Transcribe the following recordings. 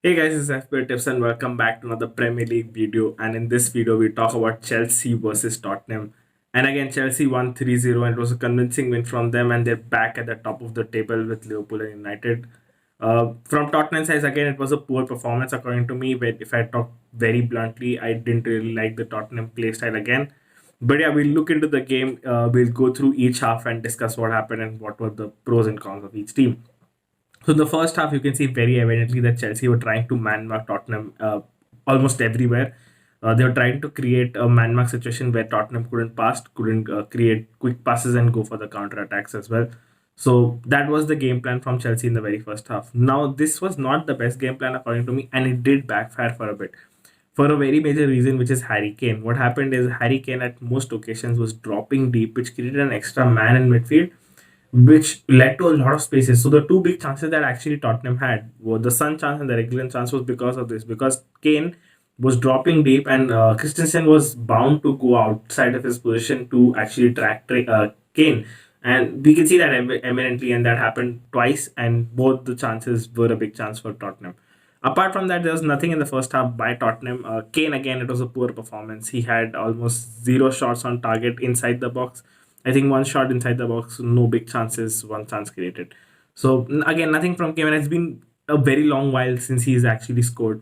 Hey guys, it's FB Tips and welcome back to another Premier League video. And in this video, we talk about Chelsea versus Tottenham. And again, Chelsea won 3-0 and it was a convincing win from them. And they're back at the top of the table with Liverpool and United. From Tottenham side, again, it was a poor performance according to me. But if I talk very bluntly, I didn't really like the Tottenham play style again. But yeah, we'll look into the game. We'll go through each half and discuss what happened and what were the pros and cons of each team. So in the first half, you can see very evidently that Chelsea were trying to man mark Tottenham almost everywhere. They were trying to create a man mark situation where Tottenham couldn't create quick passes and go for the counter attacks as well. So that was the game plan from Chelsea in the very first half. Now, this was not the best game plan according to me, and it did backfire for a bit. For a very major reason, which is Harry Kane. What happened is Harry Kane at most occasions was dropping deep, which created an extra man in midfield which led to a lot of spaces. So the two big chances that actually Tottenham had were the Sun chance and the Regular chance was because of this. Because Kane was dropping deep and Christensen was bound to go outside of his position to actually track Kane. And we can see that eminently, and that happened twice, and both the chances were a big chance for Tottenham. Apart from that, there was nothing in the first half by Tottenham. Kane, again, it was a poor performance. He had almost zero shots on target inside the box. I think one shot inside the box, no big chances, one chance created. So again, nothing from Kane. It's been a very long while since he's actually scored.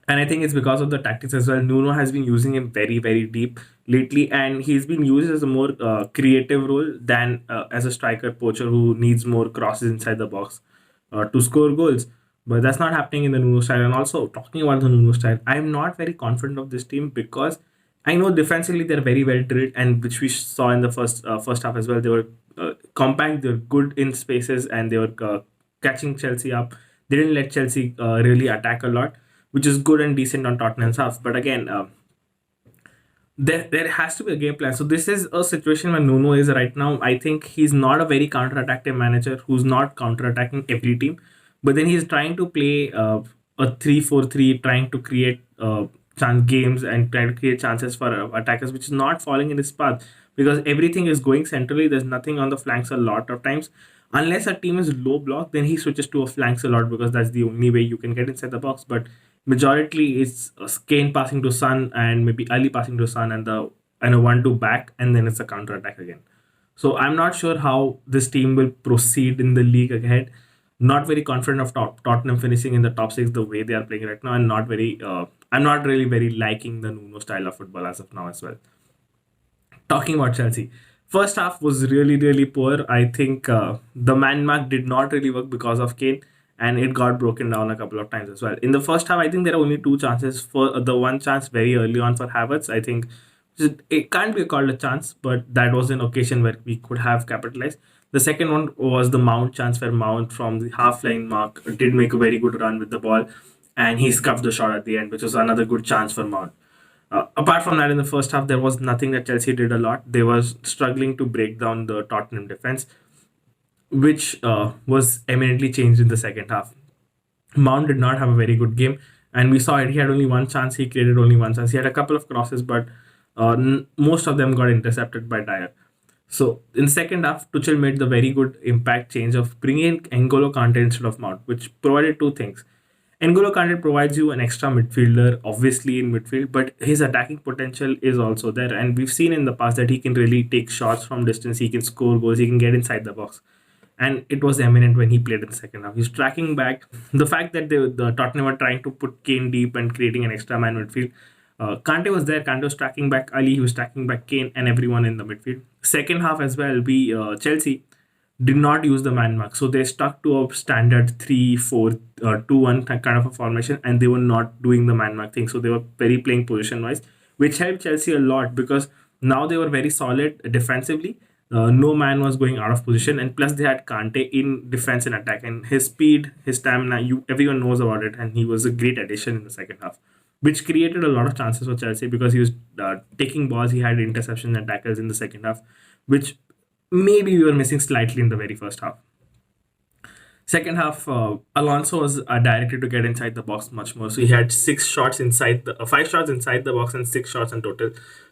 And I think it's because of the tactics as well. Nuno has been using him very, very deep lately, and he's been used as a more creative role than as a striker poacher who needs more crosses inside the box to score goals. But that's not happening in the Nuno style. And also, talking about the Nuno style, I'm not very confident of this team because I know defensively they're very well drilled, and which we saw in the first half as well. They were compact, they were good in spaces, and they were catching Chelsea up. They didn't let Chelsea really attack a lot, which is good and decent on Tottenham's half. But again, there has to be a game plan. So this is a situation where Nuno is right now. I think he's not a very counter-attacking manager who's not counter-attacking every team, but then he's trying to play a 3-4-3, trying to create chance games and trying to create chances for attackers, which is not falling in his path because everything is going centrally. There's nothing on the flanks a lot of times. Unless a team is low block, then he switches to a flanks a lot because that's the only way you can get inside the box. But majority it's Kane passing to Son and maybe Ali passing to Son and a 1-2 back, and then it's a counter attack again. So I'm not sure how this team will proceed in the league ahead. Not very confident of Tottenham finishing in the top six the way they are playing right now, and not very. I'm not really very liking the Nuno style of football as of now as well. Talking about Chelsea, first half was really really poor. I think the man mark did not really work because of Kane, and it got broken down a couple of times as well. In the first half, I think there are only two chances. For the one chance very early on for Havertz, I think it can't be called a chance, but that was an occasion where we could have capitalized. The second one was the Mount chance where Mount from the half line mark did make a very good run with the ball, and he scuffed the shot at the end, which was another good chance for Mount. Apart from that, in the first half, there was nothing that Chelsea did a lot. They were struggling to break down the Tottenham defense, which was eminently changed in the second half. Mount did not have a very good game, and we saw it. He had only one chance. He created only one chance. He had a couple of crosses, but most of them got intercepted by Dyer. So in the second half, Tuchel made the very good impact change of bringing in N'Golo Kante instead of Mount, which provided two things. N'Golo Kante provides you an extra midfielder, obviously in midfield, but his attacking potential is also there. And we've seen in the past that he can really take shots from distance, he can score goals, he can get inside the box. And it was eminent when he played in the second half. He's tracking back. The fact that the Tottenham were trying to put Kane deep and creating an extra man midfield, Kante was there. Kante was tracking back Ali. He was tracking back Kane and everyone in the midfield. Second half as well, Chelsea did not use the man mark, so they stuck to a standard 3-4-2-1 kind of a formation, and they were not doing the man mark thing. So they were very playing position wise, which helped Chelsea a lot because now they were very solid defensively. No man was going out of position, and plus they had Kante in defense and attack, and his speed, his stamina, everyone knows about it, and he was a great addition in the second half, which created a lot of chances for Chelsea because he was taking balls. He had interceptions and tackles in the second half, which maybe we were missing slightly in the very first half. Second half, Alonso was directed to get inside the box much more. So he had 5 shots inside the box and 6 shots in total,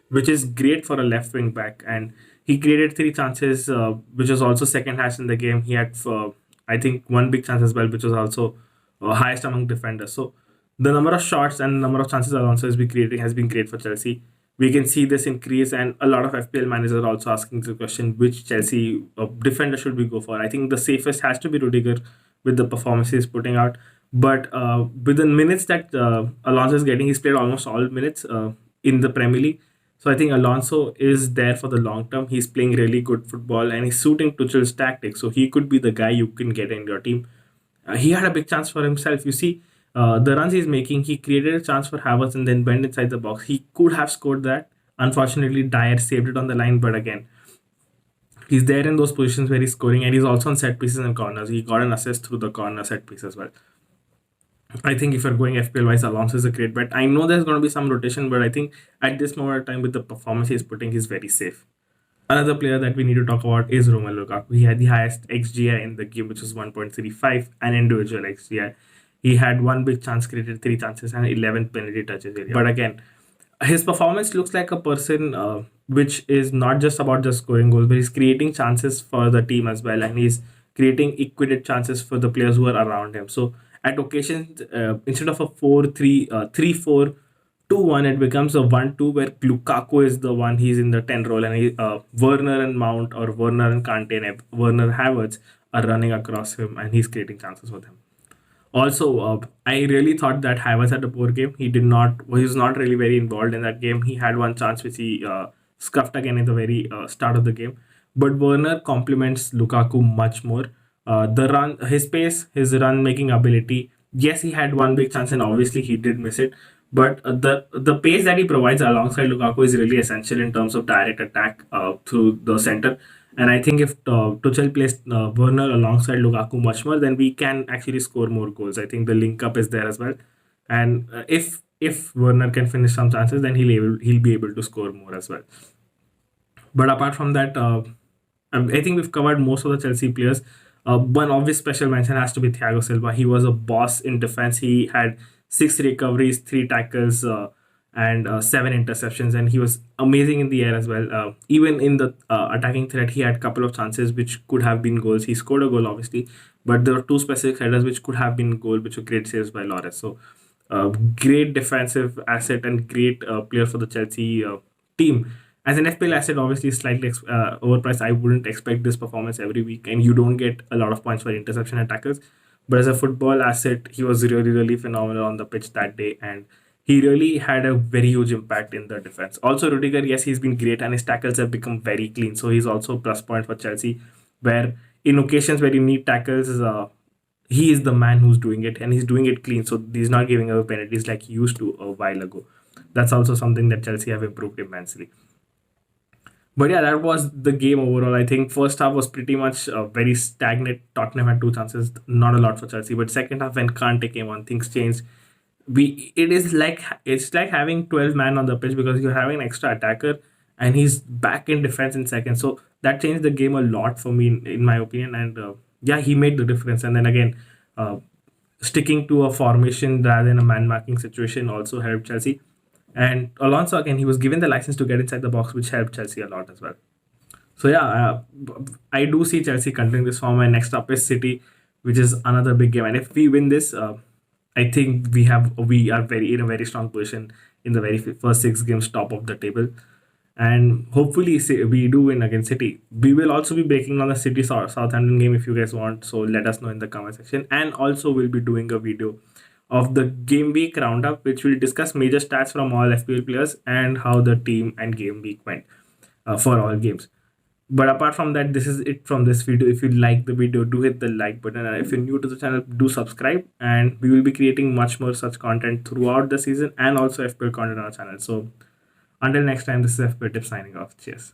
which is great for a left wing back. And he created 3 chances, which was also second highest in the game. He had, I think, one big chance as well, which was also highest among defenders. So the number of shots and number of chances Alonso has been creating has been great for Chelsea. We can see this increase, and a lot of FPL managers are also asking the question which Chelsea defender should we go for. I think the safest has to be Rudiger with the performance he's putting out. But with the minutes that Alonso is getting, he's played almost all minutes in the Premier League. So I think Alonso is there for the long term. He's playing really good football and he's suiting Tuchel's tactics. So he could be the guy you can get in your team. He had a big chance for himself. You see, the runs he's making, he created a chance for Havertz and then went inside the box. He could have scored that. Unfortunately, Dyer saved it on the line. But again, he's there in those positions where he's scoring, and he's also on set pieces and corners. He got an assist through the corner set piece as well. I think if you're going FPL wise, Alonso is a great bet. I know there's going to be some rotation, but I think at this moment of time, with the performance he's putting, he's very safe. Another player that we need to talk about is Romelu Lukaku. He had the highest XGI in the game, which was 1.35, an individual XGI. He had one big chance created, three chances, and 11 penalty touches area. But again, his performance looks like a person which is not just about just scoring goals, but he's creating chances for the team as well, and he's creating equated chances for the players who are around him. So at occasions, instead of a 4-3, 3-4-2-1, it becomes a 1-2 where Lukaku is the one. He's in the 10 role, and Werner and Mount or Werner and Kante and Werner Havertz are running across him, and he's creating chances for them. Also, I really thought that Havertz had a poor game. He did not. He was not really very involved in that game. He had one chance which he scuffed again at the very start of the game. But Werner complements Lukaku much more. The run, his pace, his run making ability. Yes, he had one big chance, and obviously he did miss it. But the pace that he provides alongside Lukaku is really essential in terms of direct attack through the center. And I think if Tuchel plays Werner alongside Lukaku much more, then we can actually score more goals. I think the link up is there as well, and if Werner can finish some chances, then he'll be able to score more as well. But apart from that, I think we've covered most of the Chelsea players. One obvious special mention has to be Thiago Silva. He was a boss in defense. He had 6 recoveries, 3 tackles, and 7 interceptions, and he was amazing in the air as well. Even in the attacking threat, he had a couple of chances which could have been goals. He scored a goal, obviously, but there were two specific headers which could have been goal, which were great saves by Lores. So, great defensive asset and great player for the Chelsea team. As an FPL asset, obviously slightly overpriced. I wouldn't expect this performance every week, and you don't get a lot of points for interception and tackles. But as a football asset, he was really, really phenomenal on the pitch that day, and he really had a very huge impact in the defense. Also, Rudiger, yes, he's been great, and his tackles have become very clean. So he's also a plus point for Chelsea, where in occasions where you need tackles, he is the man who's doing it, and he's doing it clean. So he's not giving away penalties like he used to a while ago. That's also something that Chelsea have improved immensely. But yeah, that was the game overall. I think first half was pretty much very stagnant. Tottenham had 2 chances, not a lot for Chelsea. But second half, when Kante came on, things changed. It's like having 12 man on the pitch because you're having an extra attacker, and he's back in defense in second. So that changed the game a lot for me, in my opinion. And yeah, he made the difference. And then again, sticking to a formation rather than a man marking situation also helped Chelsea. And Alonso, again, he was given the license to get inside the box, which helped Chelsea a lot as well. So yeah, I do see Chelsea continuing this form. And next up is City, which is another big game. And if we win this, I think we are very in a very strong position in the very first 6 games, top of the table. And hopefully we do win against City. We will also be breaking on the City Southampton game if you guys want. So let us know in the comment section. And also we'll be doing a video of the game week roundup, which will discuss major stats from all FPL players and how the team and game week went for all games. But apart from that, this is it from this video. If you like the video, do hit the like button, and if you're new to the channel, do subscribe. And we will be creating much more such content throughout the season, and also FPL content on our channel. So until next time, this is FPL Tips signing off. Cheers.